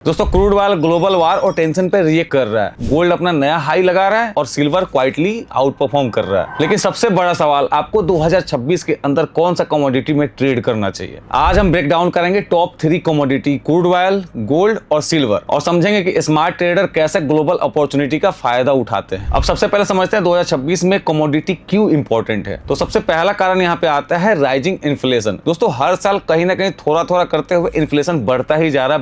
दोस्तों crude oil global वार और tension पे रिएक्ट कर रहा है। गोल्ड अपना नया हाई लगा रहा है और सिल्वर क्वाइटली आउट परफॉर्म कर रहा है। लेकिन सबसे बड़ा सवाल, आपको 2026 के अंदर कौन सा कमोडिटी में ट्रेड करना चाहिए। आज हम ब्रेक डाउन करेंगे top 3 commodity crude oil, gold और सिल्वर, और समझेंगे कि स्मार्ट ट्रेडर कैसे ग्लोबल अपॉर्चुनिटी का फायदा उठाते हैं। अब सबसे पहले समझते हैं 2026 में कमोडिटी क्यों इंपॉर्टेंट है। तो सबसे पहला कारण यहाँ पे आता है राइजिंग इन्फ्लेशन। दोस्तों हर साल कहीं ना कहीं थोड़ा थोड़ा करते हुए इन्फ्लेशन बढ़ता ही जा रहा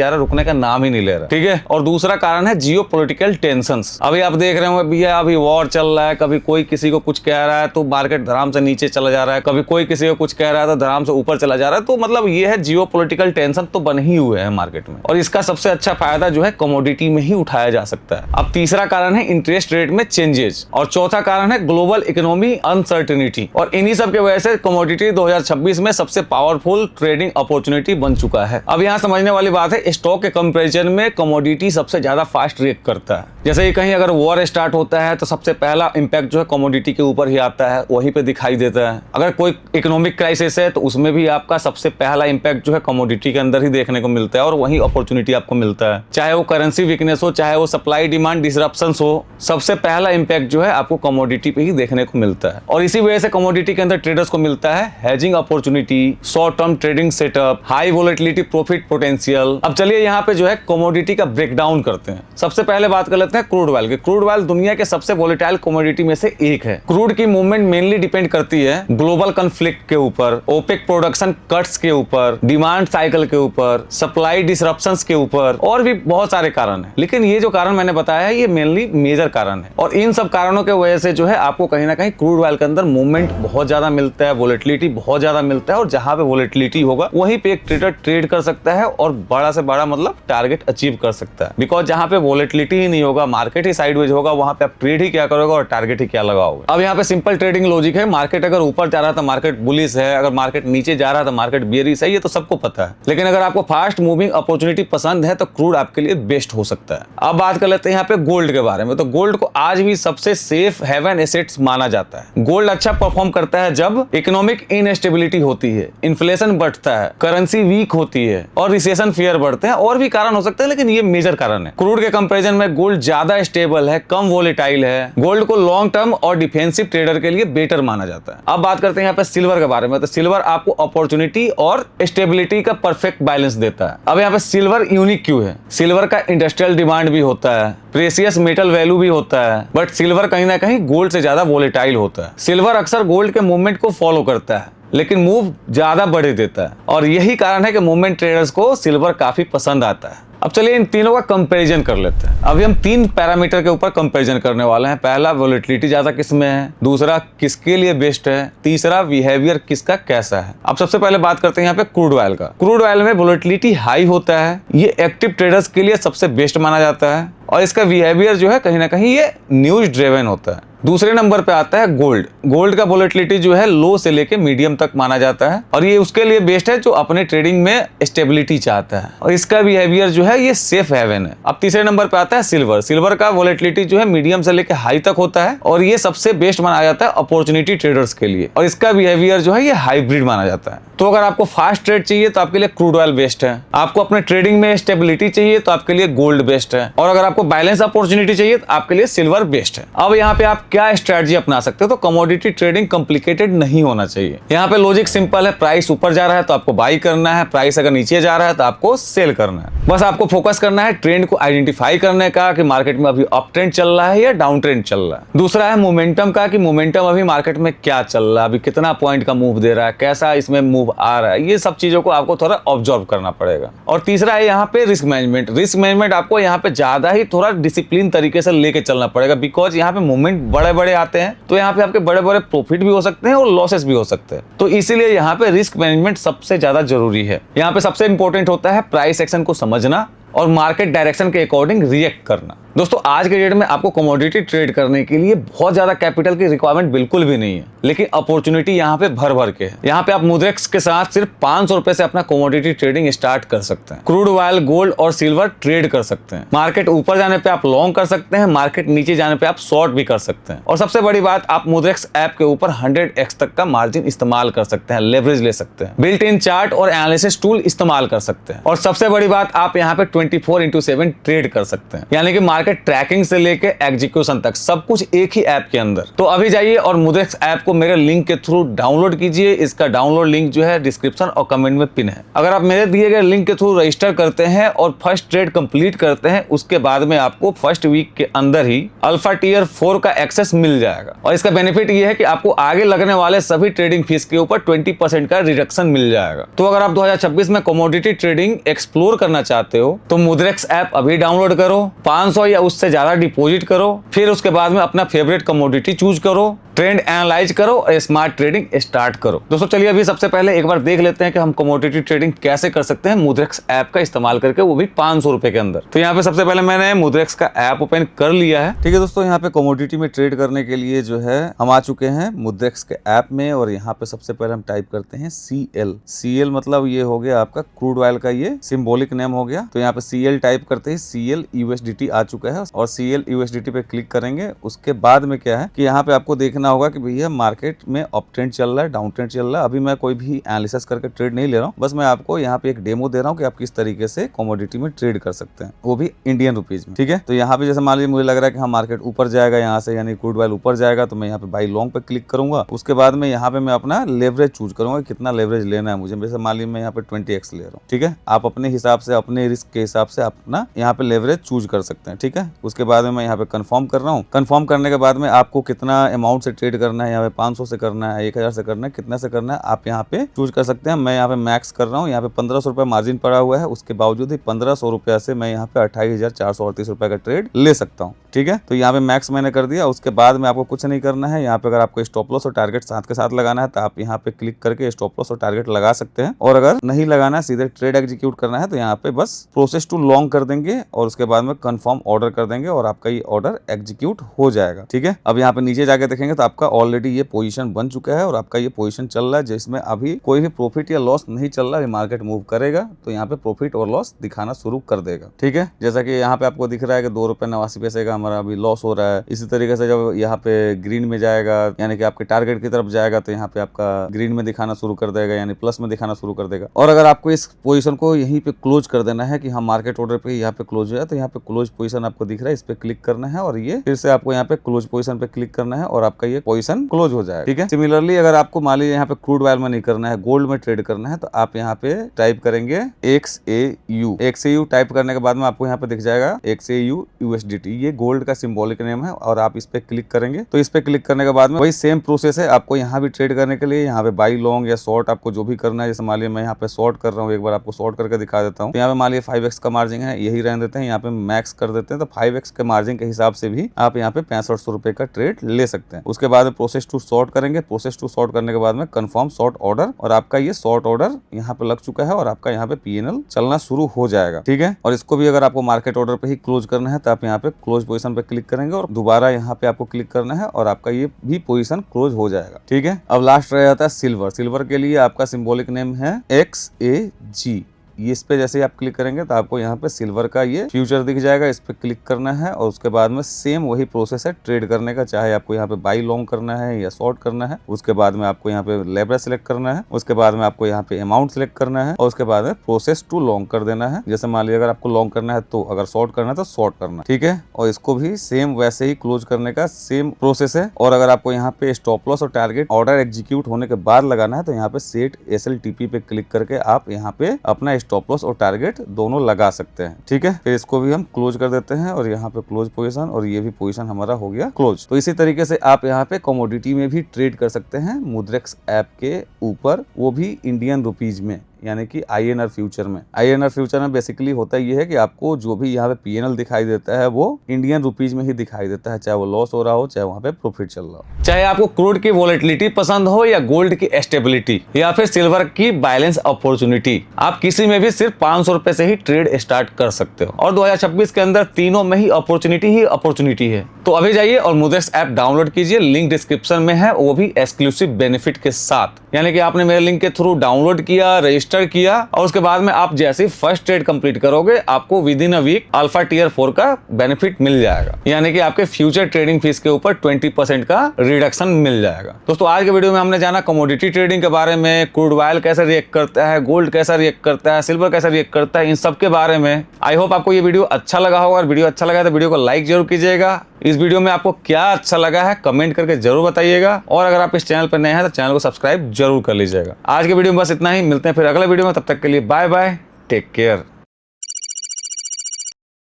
है, रुकने का नाम ही नहीं ले रहा, ठीक है। और दूसरा कारण है जियो पॉलिटिकल टेंशंस। अभी आप देख रहे होंगे भैया, अभी वॉर चल रहा है, कभी कोई किसी को कुछ कह रहा है तो मार्केट धड़ाम से नीचे चला जा रहा है, कभी कोई किसी को कुछ कह रहा है तो धड़ाम से ऊपर चला जा रहा है। तो मतलब ये है जियो पॉलिटिकल टेंशन तो बन ही हुए हैं मार्केट में, और इसका सबसे अच्छा फायदा जो है कमोडिटी में ही उठाया जा सकता है। अब तीसरा कारण है इंटरेस्ट रेट में चेंजेस, और चौथा कारण है ग्लोबल इकोनॉमी अनसर्टेनिटी। और इन्हीं सब के वजह से कमोडिटी 2026 में सबसे पावरफुल ट्रेडिंग अपॉर्चुनिटी बन चुका है। अब यहाँ समझने वाली बात है, स्टॉक के कंपैरिजन में कमोडिटी सबसे ज्यादा फास्ट रिएक्ट करता है। जैसे ही कहीं अगर वॉर स्टार्ट होता है तो सबसे पहला इंपैक्ट जो है कमोडिटी के ऊपर ही आता है, वहीं पे दिखाई देता है। अगर कोई इकोनॉमिक क्राइसिस है तो उसमें भी आपका सबसे पहला इंपैक्ट जो है कमोडिटी के अंदर ही देखने को मिलता है, और वही अपॉर्चुनिटी आपको मिलता है। चाहे वो करेंसी वीकनेस हो, चाहे वो सप्लाई डिमांड डिसरप्शंस हो, सबसे पहला इंपैक्ट जो है आपको कमोडिटी पे ही देखने को मिलता है। और इसी वजह से कमोडिटी के अंदर ट्रेडर्स को मिलता है hedging opportunity, short term trading setup, high volatility profit potential. अब चलिए यहाँ पे जो है कमोडिटी का ब्रेक डाउन करते हैं। सबसे पहले बात कर लेते हैं क्रूड ऑयल की। क्रूड ऑयल दुनिया के सबसे वोलेटाइल कमोडिटी में से एक है। क्रूड की मूवमेंट मेनली डिपेंड करती है ग्लोबल कॉन्फ्लिक्ट के ऊपर, ओपेक प्रोडक्शन कट्स के ऊपर, डिमांड साइकिल के ऊपर, सप्लाई डिसरप्शंस के ऊपर, और भी बहुत सारे कारण हैं। लेकिन ये जो कारण मैंने बताया है ये मेनली मेजर कारण है, और इन सब कारणों के वजह से जो है आपको कहीं ना कहीं क्रूड ऑयल के अंदर मूवमेंट बहुत ज्यादा मिलता है, वोलेटिलिटी बहुत ज्यादा मिलता है, और जहां पे वोलेटिलिटी होगा वहीं पे एक ट्रेडर ट्रेड कर सकता है और बड़ा से बड़ा मतलब टारगेट अचीव कर सकता है। बिकॉज जहां पे वोलेटिलिटी ही नहीं होगा, मार्केट ही साइडवेज होगा, वहां पे आप ट्रेड ही क्या करोगे और टारगेट ही क्या लगाओगे। अब यहाँ पे सिंपल ट्रेडिंग लॉजिक है, मार्केट अगर ऊपर जा रहा है तो मार्केट बुलिश है, अगर मार्केट नीचे जा रहा है तो मार्केट बेयरिश है, ये तो सबको पता है। लेकिन अगर आपको फास्ट मूविंग अपॉर्चुनिटी पसंद है तो क्रूड आपके लिए बेस्ट हो सकता है। अब बात कर लेते हैं यहाँ पे गोल्ड के बारे में। तो गोल्ड को आज भी सबसे सेफ हेवन एसेट्स माना जाता है। गोल्ड अच्छा परफॉर्म करता है जब इकोनॉमिक इनस्टेबिलिटी होती है, इन्फ्लेशन बढ़ता है, करेंसी वीक होती है और रिसेशन फियर बढ़ते हैं, और भी कारण हो सकते हैं लेकिन ये मेजर कारण है। क्रूड के कंपैरिजन में गोल्ड ज्यादा स्टेबल है, कम वोलेटाइल है। गोल्ड को लॉन्ग टर्म और डिफेंसिव ट्रेडर के लिए बेटर माना जाता है। अब बात करते हैं यहाँ पे सिल्वर के बारे में। तो सिल्वर आपको अपॉर्चुनिटी और स्टेबिलिटी का परफेक्ट बैलेंस देता है। अब यहाँ पे सिल्वर यूनिक क्यों है? सिल्वर का इंडस्ट्रियल डिमांड भी होता है, प्रेशियस मेटल वैल्यू भी होता है, बट सिल्वर कहीं ना कहीं गोल्ड से ज्यादा वोलेटाइल होता है। सिल्वर अक्सर गोल्ड के मूवमेंट को फॉलो करता है लेकिन मूव ज्यादा बढ़े देता है, और यही कारण है कि मूवमेंट ट्रेडर्स को सिल्वर काफी पसंद आता है। अब चलिए इन तीनों का कंपैरिजन कर लेते हैं। अभी हम 3 पैरामीटर के ऊपर कंपैरिजन करने वाले हैं। पहला, वोलेटिलिटी ज्यादा किसमें है, दूसरा किसके लिए बेस्ट है, तीसरा बिहेवियर किसका कैसा है। अब सबसे पहले बात करते हैं यहाँ पे क्रूड ऑयल का। क्रूड ऑयल में वोलेटिलिटी हाई होता है, ये एक्टिव ट्रेडर्स के लिए सबसे बेस्ट माना जाता है, और इसका बिहेवियर जो है कहीं ना कहीं ये न्यूज ड्रिवन होता है। दूसरे नंबर पे आता है गोल्ड। गोल्ड का वोलेटिलिटी जो है लो से लेके मीडियम तक माना जाता है, और ये उसके लिए बेस्ट है जो अपने ट्रेडिंग में स्टेबिलिटी चाहता है, और इसका बिहेवियर जो है ये सेफ हेवन है। अब तीसरे नंबर पे आता है सिल्वर। सिल्वर का वोलेटिलिटी जो है मीडियम से लेके हाई तक होता है, और ये सबसे बेस्ट माना जाता है अपॉर्चुनिटी ट्रेडर्स के लिए, और इसका बिहेवियर जो है ये हाइब्रिड माना जाता है। तो अगर आपको फास्ट ट्रेड चाहिए तो आपके लिए क्रूड ऑयल बेस्ट है, आपको अपने ट्रेडिंग में स्टेबिलिटी चाहिए तो आपके लिए गोल्ड बेस्ट है, और अगर आपको बैलेंस अपॉर्चुनिटी चाहिए तो आपके लिए सिल्वर बेस्ट है। अब यहाँ पे आप क्या स्ट्रेटजी अपना सकते हो? तो कमोडिटी ट्रेडिंग कॉम्प्लिकेटेड नहीं होना चाहिए। यहाँ पे लॉजिक सिंपल है, प्राइस ऊपर जा रहा है तो आपको बाई करना है, प्राइस अगर नीचे जा रहा है तो आपको सेल करना है। बस आपको फोकस करना है ट्रेंड को आइडेंटिफाई करने का कि मार्केट में अभी अप ट्रेंड चल रहा है या डाउन ट्रेंड चल रहा है। दूसरा है मोमेंटम का, कि मोमेंटम अभी मार्केट में क्या चल रहा है, अभी कितना पॉइंट का मूव दे रहा है, कैसा इसमें मूव आ रहा है, ये सब चीजों को आपको थोड़ा ऑब्जर्व करना पड़ेगा। और तीसरा है यहाँ पे रिस्क मैनेजमेंट। रिस्क मैनेजमेंट आपको यहाँ पे ज्यादा ही थोड़ा डिसिप्लिन तरीके से लेके चलना पड़ेगा, बिकॉज यहाँ पे मूवमेंट बड़े बड़े आते हैं, तो यहाँ पे आपके बड़े बड़े प्रॉफिट भी हो सकते हैं और लॉसेस भी हो सकते हैं। तो इसीलिए यहाँ पे रिस्क मैनेजमेंट सबसे ज्यादा जरूरी है। यहाँ पे सबसे इंपॉर्टेंट होता है प्राइस एक्शन को समझना और मार्केट डायरेक्शन के अकॉर्डिंग रिएक्ट करना। दोस्तों आज के डेट में आपको कमोडिटी ट्रेड करने के लिए बहुत ज्यादा कैपिटल की रिक्वायरमेंट बिल्कुल भी नहीं है, लेकिन अपॉर्चुनिटी यहाँ पे भर भर के है। यहाँ पे आप मुद्रेक्स के साथ सिर्फ 500 रुपए से अपना कमोडिटी ट्रेडिंग स्टार्ट कर सकते हैं। क्रूड ऑयल, गोल्ड और सिल्वर ट्रेड कर सकते हैं। मार्केट ऊपर जाने पे आप लॉन्ग कर सकते हैं, मार्केट नीचे जाने पे आप शॉर्ट भी कर सकते हैं। और सबसे बड़ी बात, आप मुद्रेक्स ऐप के ऊपर 100x तक का मार्जिन इस्तेमाल कर सकते हैं, लेवरेज ले सकते हैं, बिल्ट इन चार्ट और एनालिसिस टूल इस्तेमाल कर सकते हैं। और सबसे बड़ी बात, आप यहाँ पे 24/7 ट्रेड कर सकते हैं। यानी कि मार्केट ट्रैकिंग से लेके एग्जीक्यूशन तक सब कुछ एक ही ऐप के अंदर। तो अभी जाइए और मुद्रेक्स ऐप को मेरे लिंक के थ्रू डाउनलोड कीजिए। इसका डाउनलोड लिंक जो है डिस्क्रिप्शन और कमेंट में पिन है। अगर आप मेरे दिए गए लिंक के थ्रू रजिस्टर करते हैं और फर्स्ट ट्रेड कंप्लीट करते हैं, उसके बाद में आपको फर्स्ट वीक के अंदर ही अल्फा टियर 4 का एक्सेस मिल जाएगा। और इसका बेनिफिट ये है कि आपको आगे लगने वाले सभी ट्रेडिंग फीस के ऊपर 20% का रिडक्शन मिल जाएगा। तो अगर आप 2026 में कमोडिटी ट्रेडिंग एक्सप्लोर करना चाहते हो तो मुद्रेक्स ऐप अभी डाउनलोड करो, 500 या उससे ज्यादा डिपॉजिट करो, फिर उसके बाद में अपना फेवरेट कमोडिटी चूज करो, ट्रेंड एनालाइज करो और स्मार्ट ट्रेडिंग स्टार्ट करो। दोस्तों चलिए अभी सबसे पहले एक बार देख लेते हैं कि हम कमोडिटी ट्रेडिंग कैसे कर सकते हैं मुद्रेक्स ऐप का इस्तेमाल करके, वो भी 500 रुपए के अंदर। तो यहाँ पे सबसे पहले मैंने मुद्रेक्स का ऐप ओपन कर लिया है। ठीक है दोस्तों, यहाँ पे कमोडिटी में ट्रेड करने के लिए जो है हम आ चुके हैं मुद्रेक्स के ऐप में। और यहाँ पे सबसे पहले हम टाइप करते हैं CL मतलब ये हो गया आपका क्रूड ऑयल का ये सिंबॉलिक नेम हो गया। तो यहाँ पे CL टाइप करते ही CL USDT आ चुका है और CL USDT पे क्लिक करेंगे। उसके बाद में क्या है कि यहाँ पे आपको देखना होगा कि भैया मार्केट में अप ट्रेंड चल रहा है, डाउन ट्रेंड चल रहा है। अभी मैं कोई भी एनालिसिस करके ट्रेड नहीं ले रहा हूँ, बस मैं आपको यहाँ पे एक डेमो दे रहा हूँ कि आप किस तरीके से कमोडिटी में ट्रेड कर सकते हैं, वो भी इंडियन रुपीज में। ठीक है, तो यहाँ पे जैसे मान लीजिए मुझे लग रहा है कि हाँ मार्केट ऊपर जाएगा यहाँ से, यानी क्रूड ऑयल ऊपर जाएगा, तो मैं यहाँ पे बाई लॉन्ग पे क्लिक करूंगा। उसके बाद में यहाँ पे मैं अपना लेवरेज चूज करूंगा, कितना लेवरेज लेना है मुझे। जैसे मान लीजिए मैं यहाँ पे 20x ले रहा हूँ। ठीक है, आप अपने हिसाब से अपने रिस्क के हिसाब से अपना यहाँ पे लेवरेज चूज कर सकते हैं। ठीक है, उसके बाद में मैं यहाँ पे कंफर्म कर रहा हूँ। कंफर्म करने के बाद में आपको कितना अमाउंट से ट्रेड करना है, यहाँ पे 500 से करना है, 1000 से करना है, कितना से करना है, आप यहाँ पे चूज कर सकते हैं। मैं यहाँ पे मैक्स कर रहा हूँ, यहाँ पे 1500 रुपए मार्जिन पड़ा हुआ है। उसके बावजूद ही 1500 रुपया से मैं यहाँ पे 28,438 रुपए का ट्रेड ले सकता हूँ। ठीक है, तो यहाँ पे मैक्स मैंने कर दिया। उसके बाद में आपको कुछ नहीं करना है। यहाँ पे अगर आपको स्टॉप लॉस और टारगेट साथ के साथ लगाना है तो आप यहाँ पे क्लिक करके स्टॉप लॉस और टारगेट लगा सकते हैं। और अगर नहीं लगाना है, सीधे ट्रेड एग्जीक्यूट करना है, तो यहाँ पे बस प्रोसेस टू लॉन्ग कर देंगे और उसके बाद में कंफर्म ऑर्डर कर देंगे और आपका ये ऑर्डर एग्जीक्यूट हो जाएगा। ठीक है, अब यहाँ पे नीचे जाके देखेंगे तो आपका ऑलरेडी ये पोजीशन बन चुका है और आपका ये पोजीशन चल रहा है जिसमें अभी कोई भी प्रॉफिट या लॉस नहीं चल रहा है। मार्केट मूव करेगा तो यहाँ पे प्रॉफिट और लॉस दिखाना शुरू कर देगा। ठीक है, जैसा कि यहाँ पे आपको दिख रहा है कि 2 रुपए 89 पैसे का हमारा अभी लॉस हो रहा है। इसी तरीके से जब यहाँ पे ग्रीन में जाएगा, यानी कि आपके टारगेट की तरफ जाएगा, तो यहाँ पे आपका ग्रीन में दिखाना शुरू कर देगा, यानी प्लस में दिखाना शुरू कर देगा। और अगर आपको इस पोजीशन को यहीं पे क्लोज कर देना है कि हम मार्केट ऑर्डर पे यहाँ पे क्लोज है, तो यहाँ पे क्लोज पोजीशन आपको दिख रहा है, इस पे क्लिक करना है और ये फिर से आपको यहाँ पे क्लोज पोजीशन पे क्लिक करना है और आपका ये पोजीशन क्लोज हो जाएगा। ठीक है, सिमिलरली अगर आपको मान लीजिए यहाँ पे क्रूड ऑयल में नहीं करना है, गोल्ड में ट्रेड करना है, तो आप यहाँ पे टाइप करेंगे XAU टाइप करने के बाद में आपको यहाँ पे दिख जाएगा XAU USDT, ये गोल्ड का सिंबॉलिक नेम है। और आप इस पे क्लिक करेंगे तो इस पे क्लिक करने के बाद में वही सेम प्रोसेस है आपको यहाँ भी ट्रेड करने के लिए। यहाँ पे बाई लॉन्ग या शॉर्ट आपको जो भी करना है, जैसे मान लीजिए मैं यहाँ पे शॉर्ट कर रहा हूँ, एक बार आपको शॉर्ट करके दिखा देता हूँ। तो यहाँ पे मान लीजिए 5x का मार्जिन है, यही रहने देते हैं, यहाँ पे मैक्स कर देते हैं। तो 5x के मार्जिन के हिसाब से भी आप यहाँ पे 6500 रुपए का ट्रेड ले सकते हैं। उसके बाद में प्रोसेस टू शॉर्ट करेंगे। प्रोसेस टू शॉर्ट करने के बाद में कंफर्म शॉर्ट ऑर्डर, और आपका ये शॉर्ट ऑर्डर यहाँ पे लग चुका है और आपका यहाँ पे PNL चलना शुरू हो जाएगा। ठीक है, और इसको भी अगर आपको मार्केट ऑर्डर पे ही क्लोज करना है तो आप यहाँ पे क्लोज पोजीशन पे क्लिक करेंगे और दोबारा यहाँ पे आपको क्लिक करना है और आपका ये भी पोजीशन क्लोज हो जाएगा। ठीक है, अब लास्ट रह जाता है सिल्वर। सिल्वर के लिए आपका सिंबॉलिक नेम है XAG। ये इस पे जैसे ही आप क्लिक करेंगे तो आपको यहाँ पे सिल्वर का ये फ्यूचर दिख जाएगा, इस पे क्लिक करना है और उसके बाद में सेम वही प्रोसेस है ट्रेड करने का, चाहे आपको यहाँ पे बाई लॉन्ग करना है या शॉर्ट करना है। उसके बाद में आपको यहाँ पे लेवरेज सेलेक्ट करना है, उसके बाद में आपको यहाँ पे अमाउंट सेलेक्ट करना है और उसके बाद में प्रोसेस टू लॉन्ग कर देना है। जैसे मान लीजिए अगर आपको लॉन्ग करना है तो, अगर शॉर्ट करना है तो शॉर्ट करना। ठीक है, और इसको भी सेम वैसे ही क्लोज करने का सेम प्रोसेस है। और अगर आपको यहाँ पे स्टॉप लॉस और टारगेट ऑर्डर एग्जीक्यूट होने के बाद लगाना है तो यहाँ पे सेट SLTP पे क्लिक करके आप यहाँ पे अपना स्टॉप लॉस और टारगेट दोनों लगा सकते हैं। ठीक है, फिर इसको भी हम क्लोज कर देते हैं और यहाँ पे क्लोज पोजीशन, और ये भी पोजीशन हमारा हो गया क्लोज। तो इसी तरीके से आप यहाँ पे कमोडिटी में भी ट्रेड कर सकते हैं मुद्रेक्स ऐप के ऊपर, वो भी इंडियन रुपीज में, यानी कि INR फ्यूचर में। INR फ्यूचर में बेसिकली होता ये है कि आपको जो भी यहाँ पे PNL दिखाई देता है वो इंडियन रुपीज में ही दिखाई देता है, चाहे वो लॉस हो रहा हो चाहे वहाँ पे प्रॉफिट चल रहा हो। चाहे आपको क्रूड की वॉलेटिलिटी पसंद हो या गोल्ड की स्टेबिलिटी या फिर सिल्वर की बैलेंस अपॉर्चुनिटी, आप किसी में भी सिर्फ 500 रुपए से ही ट्रेड स्टार्ट कर सकते हो। और 2026 के अंदर तीनों में ही अपॉर्चुनिटी है। तो अभी जाइए और मुद्रेक्स ऐप डाउनलोड कीजिए, लिंक डिस्क्रिप्शन में है, वो भी एक्सक्लूसिव बेनिफिट के साथ। यानी कि आपने मेरे लिंक के थ्रू डाउनलोड किया, रजिस्टर रजिस्टर किया और उसके बाद में आप जैसे फर्स्ट ट्रेड कंप्लीट करोगे आपको within a week alpha tier 4 का बेनिफिट मिल जाएगा, यानी कि आपके फ्यूचर ट्रेडिंग फीस के ऊपर 20% का रिडक्शन मिल जाएगा। दोस्तों आज के वीडियो में हमने जाना कमोडिटी ट्रेडिंग के बारे में, क्रूड ऑयल कैसे रिएक्ट करता है, गोल्ड कैसा रिएक्ट करता है, सिल्वर कैसा रिएक्ट करता है, इन सब के बारे में। आई होप आपको ये वीडियो अच्छा लगा होगा, और वीडियो अच्छा लगा तो वीडियो को लाइक जरूर कीजिएगा। इस वीडियो में आपको क्या अच्छा लगा है कमेंट करके जरूर बताइएगा, और अगर आप इस चैनल पर नए हैं तो चैनल को सब्सक्राइब जरूर कर लीजिएगा। आज के वीडियो में बस इतना ही, मिलते हैं फिर अगले वीडियो में, तब तक के लिए बाय बाय, टेक केयर।